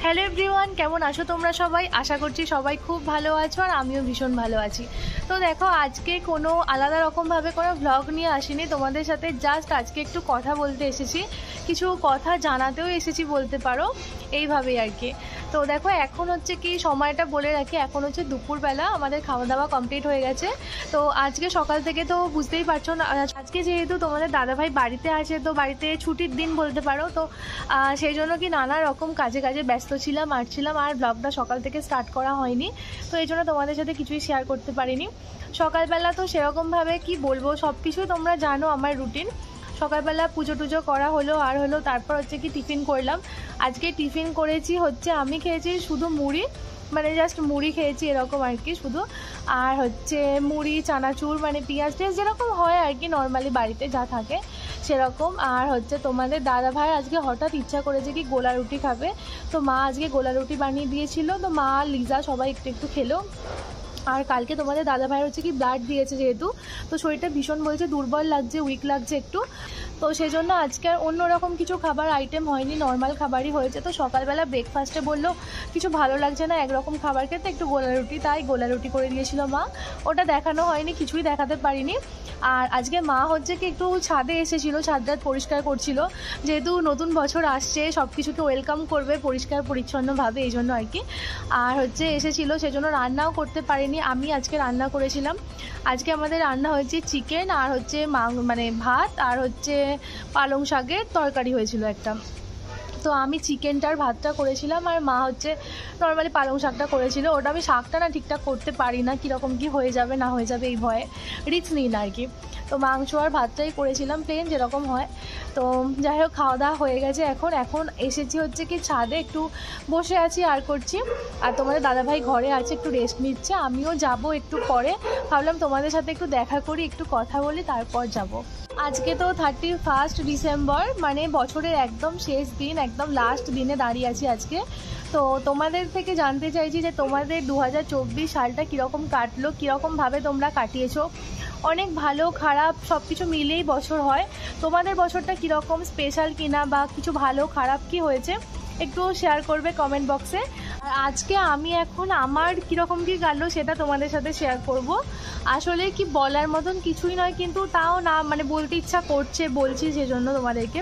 Hello everyone, কেমন আছো তোমরা সবাই? আশা করছি সবাই খুব ভালো আছো আর আমিও ভীষণ ভালো আছি। তো দেখো, আজকে কোনো আলাদা রকমভাবে কোনো ভ্লগ নিয়ে আসিনি তোমাদের সাথে, জাস্ট আজকে একটু কথা বলতে এসেছি, কিছু কথা জানাতেও এসেছি বলতে পারো, এইভাবেই আর কি। তো দেখো, এখন হচ্ছে কি সময়টা বলে রাখি, এখন হচ্ছে দুপুরবেলা, আমাদের খাওয়া দাওয়া কমপ্লিট হয়ে গেছে। তো আজকে সকাল থেকে তো বুঝতেই পারছো না, আজকে যেহেতু তোমাদের দাদাভাই বাড়িতে আছে, তো বাড়িতে ছুটির দিন বলতে পারো, তো সেই জন্য কি নানা রকম কাজে ব্যস্ত ছিলাম আর ব্লগটা সকাল থেকে স্টার্ট করা হয়নি। তো এই জন্য তোমাদের সাথে কিছুই শেয়ার করতে পারিনি। সকালবেলা তো সেরকমভাবে কি বলবো, সব কিছুই তোমরা জানো আমার রুটিন। সকালবেলা পুজো টুজো করা হলো, তারপর হচ্ছে কি টিফিন করলাম। আজকে টিফিন করেছি হচ্ছে, আমি খেয়েছি শুধু মুড়ি, মানে জাস্ট মুড়ি খেয়েছি এরকম আর কি শুধু। আর হচ্ছে মুড়ি, চানাচুর, মানে পেঁয়াজ টেয়াজ যেরকম হয় আর কি নর্মালি বাড়িতে যা থাকে সেরকম। আর হচ্ছে তোমাদের দাদা ভাই আজকে হঠাৎ ইচ্ছা করেছে কি গোলা রুটি খাবে, তো মা আজকে গোলা রুটি বানিয়ে দিয়েছিল, তো মা লিজা সবাই একটু একটু খেলো। আর কালকে তোমাদের দাদা ভাই হচ্ছে কি ব্লাড দিয়েছে যেহেতু, তো শরীরটা ভীষণ বলছে দুর্বল লাগছে, উইক লাগছে একটু, তো সেই জন্য আজকে আর অন্যরকম কিছু খাবার আইটেম হয়নি, নর্মাল খাবারই হয়েছে। তো সকালবেলা ব্রেকফাস্টে বললো কিছু ভালো লাগছে না একরকম খাবার খেতে, একটু গোলা রুটি, তাই গোলা রুটি করে দিয়েছিল মা। ওটা দেখানো হয়নি, কিছুই দেখাতে পারিনি। আর আজকে মা হচ্ছে কি একটু ছাদে এসেছিলো, ছাদটা পরিষ্কার করছিল, যেহেতু নতুন বছর আসছে, সব কিছুকে ওয়েলকাম করবে পরিষ্কার পরিচ্ছন্নভাবে, এই জন্য আর কি। আর হচ্ছে এসেছিলো, সেজন্য রান্নাও করতে পারিনি, আমি আজকে রান্না করেছিলাম। আজকে আমাদের রান্না হয়েছে চিকেন, আর হচ্ছে মানে ভাত, আর হচ্ছে পালং শাকের তরকারি হয়েছিল একটা। তো আমি চিকেনটার ভাতটা করেছিলাম, আর মা হচ্ছে নর্মালি পালং শাকটা করেছিল। ওটা আমি শাকটা না ঠিকঠাক করতে পারি না, কীরকম কী হয়ে যাবে না হয়ে যাবে এই ভয়ে, রিস্ক নিই না আর কি। তো মাংস আর ভাতটাই করেছিলাম প্লেন যেরকম হয়। তো যাই হোক, খাওয়া দাওয়া হয়ে গেছে, এখন এসেছি হচ্ছে কি ছাদে, একটু বসে আছি আর করছি। আর তোমাদের দাদাভাই ঘরে আছে, একটু রেস্ট নিচ্ছে, আমিও যাব একটু পরে, ভাবলাম তোমাদের সাথে একটু দেখা করি, একটু কথা বলি, তারপর যাব। আজকে তো 31 ডিসেম্বর, মানে বছরের একদম শেষ দিন, একদম লাস্ট দিনে দাঁড়িয়ে আছি আজকে। তো তোমাদের থেকে জানতে চাইছি যে তোমাদের 2024 সালটা কীরকম কাটলো, কীরকমভাবে তোমরা কাটিয়েছো। অনেক ভালো খারাপ সব কিছু মিলেই বছর হয়, তোমাদের বছরটা কীরকম, স্পেশাল কিনা, বা কিছু ভালো খারাপ কি হয়েছে একটু শেয়ার করবে কমেন্ট বক্সে। আর আজকে আমি এখন আমার কীরকম কী কাটলো সেটা তোমাদের সাথে শেয়ার করব। আসলে কি বলার মতন কিছুই নয়, কিন্তু তাও না মানে বলতে ইচ্ছা করছে, বলছি সেজন্য তোমাদেরকে।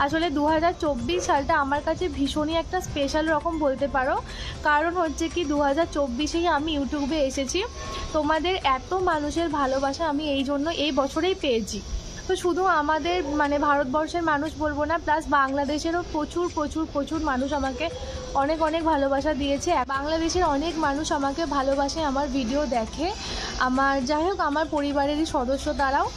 আসলে 2024 সালটা আমার কাছে ভীষণই একটা স্পেশাল রকম বলতে পারো, কারণ হচ্ছে কি 2024-এই আমি ইউটিউবে এসেছি, তোমাদের এত মানুষের ভালোবাসা আমি এই জন্য এই বছরেই পেয়েছি। তো শুধু আমাদের মানে ভারতবর্ষের মানুষ বলবো না, প্লাস বাংলাদেশেরও প্রচুর প্রচুর প্রচুর মানুষ আমাকে অনেক অনেক ভালোবাসা দিয়েছে। বাংলাদেশের অনেক মানুষ আমাকে ভালোবাসে, আমার ভিডিও দেখে, আমার যাই হোক আমার পরিবারেরই সদস্য তারাও।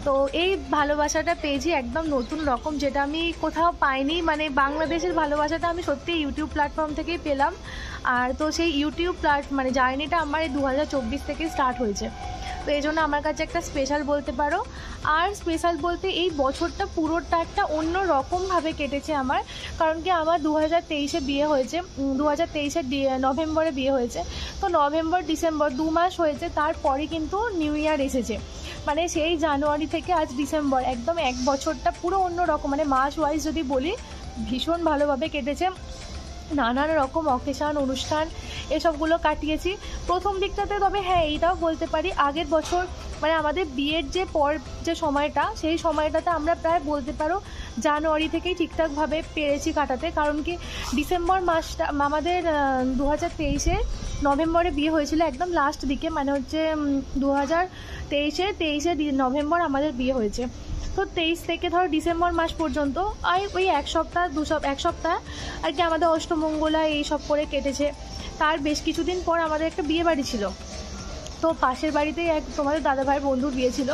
তো এই ভালোবাসাটা পেয়েছি একদম নতুন রকম, যেটা আমি কোথাও পাইনি, মানে বাংলাদেশের ভালোবাসাটা আমি সত্যি ইউটিউব প্ল্যাটফর্ম থেকেই পেলাম। আর তো সেই ইউটিউব মানে জার্নিটা আমার এই 2024 থেকে স্টার্ট হয়েছে, তো এই জন্য আমার কাছে একটা স্পেশাল বলতে পারো। আর স্পেশাল বলতে এই বছরটা পুরোটা একটা অন্য রকমভাবে কেটেছে আমার, কারণ কি আমার 2023-এ বিয়ে হয়েছে, 2023-এর নভেম্বরে বিয়ে হয়েছে। তো নভেম্বর ডিসেম্বর 2 মাস হয়েছে, তারপরে কিন্তু নিউ ইয়ার এসেছে, মানে সেই জানুয়ারি থেকে আজ ডিসেম্বর, একদম এক বছরটা পুরো অন্য রকম, মানে মাস ওয়াইজ যদি বলি ভীষণ ভালোভাবে কেটেছে। নানান রকম অকেশান অনুষ্ঠান এসবগুলো কাটিয়েছি প্রথম দিকটাতে। তবে হ্যাঁ, এইটাও বলতে পারি আগের বছর মানে আমাদের বিয়ের যে সময়টা, সেই সময়টাতে আমরা প্রায় বলতে পারো জানুয়ারি থেকেই ঠিকঠাকভাবে পেরেছি কাটাতে, কারণ কি ডিসেম্বর মাসটা আমাদের 2023-এর নভেম্বরে বিয়ে হয়েছিল, একদম লাস্ট দিকে, মানে হচ্ছে 2023-23 নভেম্বর আমাদের বিয়ে হয়েছে। তো 23 থেকে ধরো ডিসেম্বর মাস পর্যন্ত আর ওই এক সপ্তাহ আর কি আমাদের অষ্টমঙ্গলা এইসব করে কেটেছে। তার বেশ কিছুদিন পর আমাদের একটা বিয়ে বাড়ি ছিল, তো পাশের বাড়িতেই তোমাদের দাদাভাইয়ের বন্ধুর বিয়ে ছিল,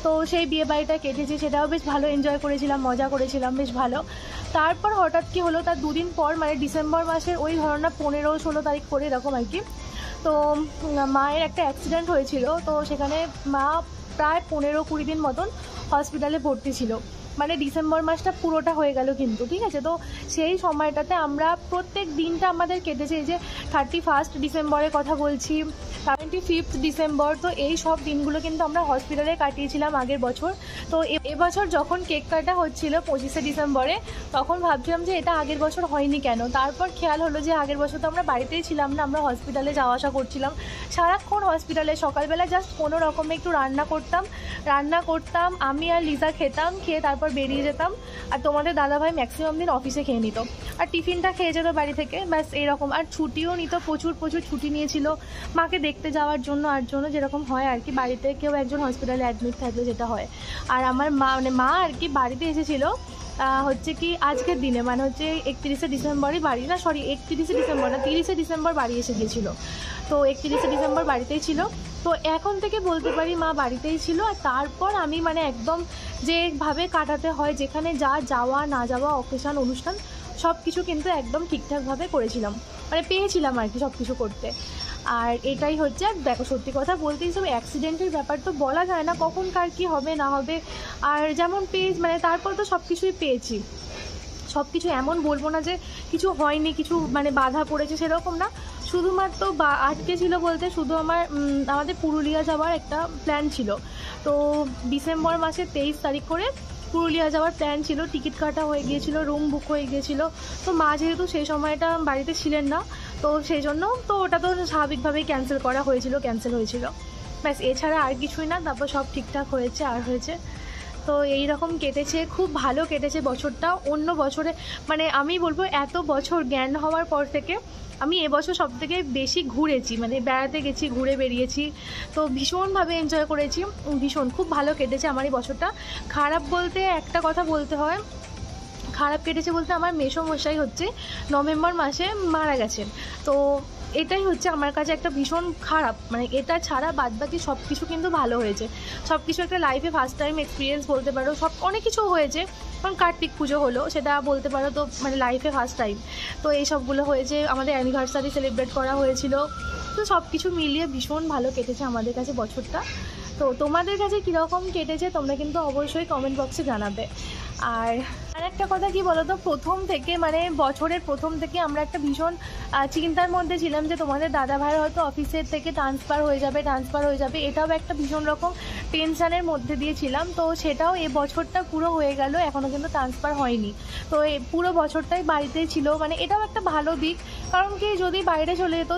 তো সেই বিয়ে বাড়িটা কেটেছে, সেটাও বেশ ভালো এনজয় করেছিলাম, মজা করেছিলাম, বেশ ভালো। তারপর হঠাৎ কি হলো, তার দুদিন পর মানে ডিসেম্বর মাসের ওই ধরনের 15-16 তারিখ করে এরকম আর কি, তো মায়ের একটা অ্যাক্সিডেন্ট হয়েছিল, তো সেখানে মা প্রায় 15-20 দিন মতন হসপিটালে ভর্তি ছিল। মানে ডিসেম্বর মাসটা পুরোটা হয়ে গেল কিন্তু, ঠিক আছে। তো সেই সময়টাতে আমরা প্রত্যেক দিনটা আমাদের কেটেছে, এই যে 31 ডিসেম্বরের কথা বলছি, 25 ডিসেম্বর, তো এই সব দিনগুলো কিন্তু আমরা হসপিটালে কাটিয়েছিলাম আগের বছর। তো এবছর যখন কেক কাটা হচ্ছিল 25শে ডিসেম্বরে, তখন ভাবছিলাম যে এটা আগের বছর হয়নি কেন। তারপর খেয়াল হলো যে আগের বছর তো আমরা বাড়িতেই ছিলাম না, আমরা হসপিটালে যাওয়া আসা করছিলাম সারাক্ষণ হসপিটালে। সকালবেলা জাস্ট কোনো রকমে একটু রান্না করতাম, আমি আর লিজা খেতাম, খেয়ে তারপর বেরিয়ে যেতাম। আর তোমাদের দাদাভাই ম্যাক্সিমাম দিন অফিসে খেয়ে নিত, আর টিফিনটা খেয়ে যেত বাড়ি থেকে, ব্যাস এরকম। আর ছুটিও নিত, প্রচুর ছুটি নিয়েছিল মাকে দেখতে যাওয়ার জন্য, যেরকম হয় আর কি, বাড়িতে কেউ একজন হসপিটালে অ্যাডমিট থাকলে যেটা হয়। আর আমার মা আর কি বাড়িতে এসেছিলো হচ্ছে কি আজকের দিনে, মানে হচ্ছে 31শে ডিসেম্বরই বাড়ি, না সরি 31শে ডিসেম্বর না 30শে ডিসেম্বর বাড়ি এসে গিয়েছিলো। তো 31শে ডিসেম্বর বাড়িতেই ছিল। তো এখন থেকে বলতে পারি মা বাড়িতেই ছিল। আর তারপর আমি মানে একদম যেভাবে কাটাতে হয়, যেখানে যাওয়া না যাওয়া, অকেশান, অনুষ্ঠান সব কিছু কিন্তু একদম ঠিকঠাকভাবে করেছিলাম, মানে পেয়েছিলাম আর কি সব কিছু করতে। আর এটাই হচ্ছে। আর দেখো সত্যি কথা বলতে হিসেবে অ্যাক্সিডেন্টের ব্যাপার তো বলা যায় না কখন কার কী হবে না হবে। আর যেমন মানে তারপর তো সব কিছুই পেয়েছি, সব কিছু এমন বলবো না যে কিছু হয়নি, কিছু মানে বাধা পড়েছে সেরকম না। শুধুমাত্র আটকে ছিল বলতে শুধু আমাদের পুরুলিয়া যাওয়ার একটা প্ল্যান ছিল। তো ডিসেম্বর মাসের 23 তারিখ করে পুরুলিয়া যাওয়ার প্ল্যান ছিল, টিকিট কাটা হয়ে গিয়েছিল, রুম বুক হয়ে গিয়েছিল। তো মা যেহেতু সেই সময়টা বাড়িতে ছিলেন না, তো সেই জন্য তো ওটা তো স্বাভাবিকভাবেই ক্যান্সেল হয়েছিল, ব্যাস, এছাড়া আর কিছুই না। তারপর সব ঠিকঠাক হয়েছে। তো এই রকম কেটেছে, খুব ভালো কেটেছে বছরটা। অন্য বছরে মানে আমি বলবো এত বছর জ্ঞান হওয়ার পর থেকে আমি এবছর সবথেকে বেশি ঘুরেছি, মানে বেড়াতে গেছি, ঘুরে বেরিয়েছি, তো ভীষণভাবে এনজয় করেছি, খুব ভালো কেটেছে আমার এই বছরটা। খারাপ বলতে একটা কথা বলতে হয়, খারাপ কেটেছে বলতে আমার মেসোমশাই হচ্ছে নভেম্বর মাসে মারা গেছেন। তো এটাই হচ্ছে আমার কাছে একটা ভীষণ খারাপ, মানে এটা ছাড়া বাদবাকি সব কিছু কিন্তু ভালো হয়েছে। সব কিছু একটা লাইফে ফার্স্ট টাইম এক্সপিরিয়েন্স বলতে পারো, অনেক কিছু হয়েছে। কারণ কার্তিক পুজো হলো, সেটা বলতে পারো তো মানে লাইফে ফার্স্ট টাইম। তো এই সবগুলো হয়েছে, আমাদের অ্যানিভার্সারি সেলিব্রেট করা হয়েছিল। তো সব কিছু মিলিয়ে ভীষণ ভালো কেটেছে আমাদের কাছে বছরটা। তো তোমাদের কাছে কীরকম কেটেছে তোমরা কিন্তু অবশ্যই কমেন্ট বক্সে জানাবে। আর একটা কথা কি বলো তো, বছরের প্রথম থেকে আমরা একটা ভীষণ চিন্তার মধ্যে ছিলাম যে তোমাদের দাদাভাই হয়তো অফিসের থেকে ট্রান্সফার হয়ে যাবে, এটাও একটা ভীষণ রকম টেনশানের মধ্যে দিয়ে ছিলাম। তো সেটাও এ বছরটা পুরো হয়ে গেল, এখনও কিন্তু ট্রান্সফার হয়নি। তো পুরো বছরটাই বাড়িতেই ছিল, মানে এটাও একটা ভালো দিক। কারণ কি যদি বাইরে চলে যেত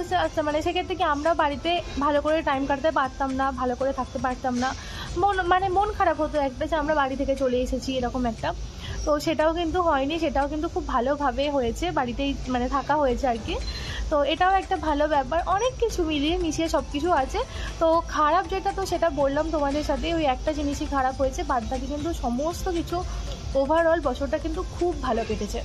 মানে সেক্ষেত্রে কি আমরা বাড়িতে ভালো করে টাইম কাটাতে পারতাম না, ভালো করে থাকতে পারতাম না, মন খারাপ হতো একটা যে আমরা বাড়ি থেকে চলে এসেছি এরকম একটা। তো সেটাও কিন্তু হয়নি, সেটাও কিন্তু খুব ভালোভাবে হয়েছে, বাড়িতেই মানে থাকা হয়েছে আর কি। তো এটাও একটা ভালো ব্যাপার, অনেক কিছু মিলিয়ে মিশিয়ে সব কিছু আছে। তো খারাপ যেটা, তো সেটা বললাম তোমাদের সাথে, ওই একটা জিনিসই খারাপ হয়েছে, বাদবাকি কিন্তু সমস্ত কিছু ওভারঅল বছরটা কিন্তু খুব ভালো কেটেছে।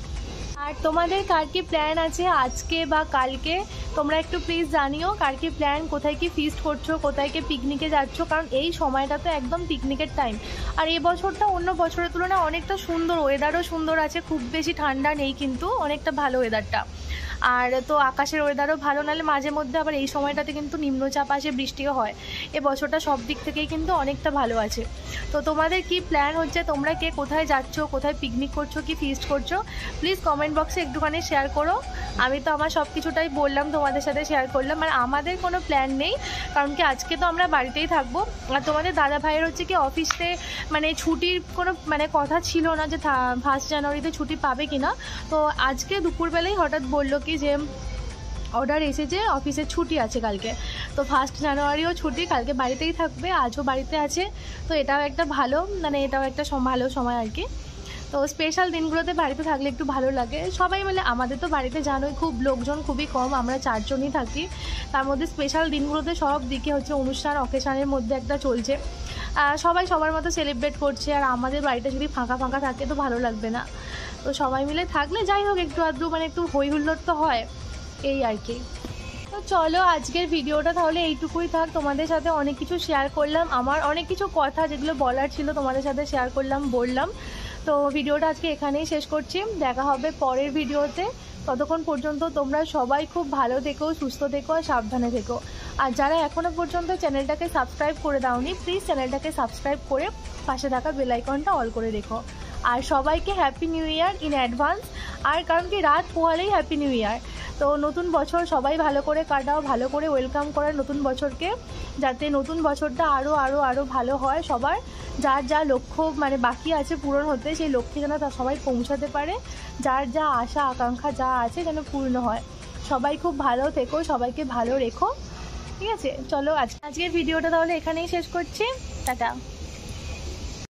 আর তোমাদের কার কি প্ল্যান আছে আজকে বা কালকে তোমরা একটু প্লিজ জানিও, কার কি প্ল্যান, কোথায় কি ফিস্ট করছো, কোথায় কি পিকনিকে যাচ্ছ। কারণ এই সময়টা তো একদম পিকনিকের টাইম। আর এই বছরটা অন্য বছরের তুলনায় অনেকটা সুন্দর, ওয়েদারও সুন্দর আছে, খুব বেশি ঠান্ডা নেই কিন্তু অনেকটা ভালো ওয়েদারটা। আর তো আকাশের ওয়েদারও ভালো, নাহলে মাঝে মধ্যে আবার এই সময়টাতে কিন্তু নিম্নচাপ আসে, বৃষ্টিও হয়। এ বছরটা সব দিক থেকেই কিন্তু অনেকটা ভালো আছে। তো তোমাদের কি প্ল্যান হচ্ছে, তোমরা কে কোথায় যাচ্ছ, কোথায় পিকনিক করছো, কি ফিস্ট করছো, প্লিজ কমেন্ট বক্সে একটুখানি শেয়ার করো। আমি তো আমার সব কিছুটাই বললাম, তোমাদের সাথে শেয়ার করলাম। আর আমাদের কোনো প্ল্যান নেই, কারণ কি আজকে তো আমরা বাড়িতেই থাকবো। আর তোমাদের দাদা ভাইয়ের হচ্ছে কি অফিসে মানে ছুটির কোনো মানে কথা ছিল না যে 1 জানুয়ারিতে ছুটি পাবে কিনা। তো আজকে দুপুরবেলায় হঠাৎ বললো কি যে অর্ডার এসেছে, অফিসের ছুটি আছে কালকে। তো 1 জানুয়ারিও ছুটি, কালকে বাড়িতেই থাকবে, আজও বাড়িতে আছে। তো এটাও একটা ভালো, মানে এটাও একটা ভালো সময় আর কি। তো স্পেশাল দিনগুলোতে বাড়িতে থাকলে একটু ভালো লাগে, সবাই মিলে। আমাদের তো বাড়িতে জানোই খুব লোকজন খুবই কম, আমরা 4 জনই থাকি। তার মধ্যে স্পেশাল দিনগুলোতে সব দিকে হচ্ছে অনুষ্ঠান অকেশানের মধ্যে একটা চলছে, সবাই সবার মতো সেলিব্রেট করছে। আর আমাদের বাড়িটা যদি ফাঁকা থাকে তো ভালো লাগবে না। তো সবাই মিলে থাকলে যাই হোক একটু আধটু মানে একটু হই হুল্লোড় তো হয়, এই আর কি। তো চলো আজকের ভিডিওটা তাহলে এইটুকুই থাক। তোমাদের সাথে অনেক কিছু শেয়ার করলাম, আমার অনেক কিছু কথা যেগুলো বলার ছিল তোমাদের সাথে শেয়ার করলাম, বললাম। তো ভিডিওটা আজকে এখানেই শেষ করছি, দেখা হবে পরের ভিডিওতে। ততক্ষণ পর্যন্ত তোমরা সবাই খুব ভালো থেকো, সুস্থ থেকো আর সাবধানে থেকো। আর যারা এখনও পর্যন্ত চ্যানেলটাকে সাবস্ক্রাইব করে দাওনি, প্লিজ চ্যানেলটাকে সাবস্ক্রাইব করে পাশে থাকা বেল আইকনটা অল করে রেখো। আর সবাইকে happy new year in advance. আর কারণ কি রাত পোহালেই হ্যাপি নিউ ইয়ার, তো নতুন বছর সবাই ভালো করে কাটাও, ভালো করে ওয়েলকাম করার নতুন বছরকে, যাতে নতুন বছরটা আরও আরও আরও ভালো হয়। সবার যার যা লক্ষ্য মানে বাকি আছে পূরণ হতে, সেই লক্ষ্যে যেন তা সবাই পৌঁছাতে পারে, যার যা আশা আকাঙ্ক্ষা যা আছে যেন পূর্ণ হয়। সবাই খুব ভালো থেকো, সবাইকে ভালো রেখো, ঠিক আছে? চলো আজকের ভিডিওটা তাহলে এখানেই শেষ করছি, টাটা।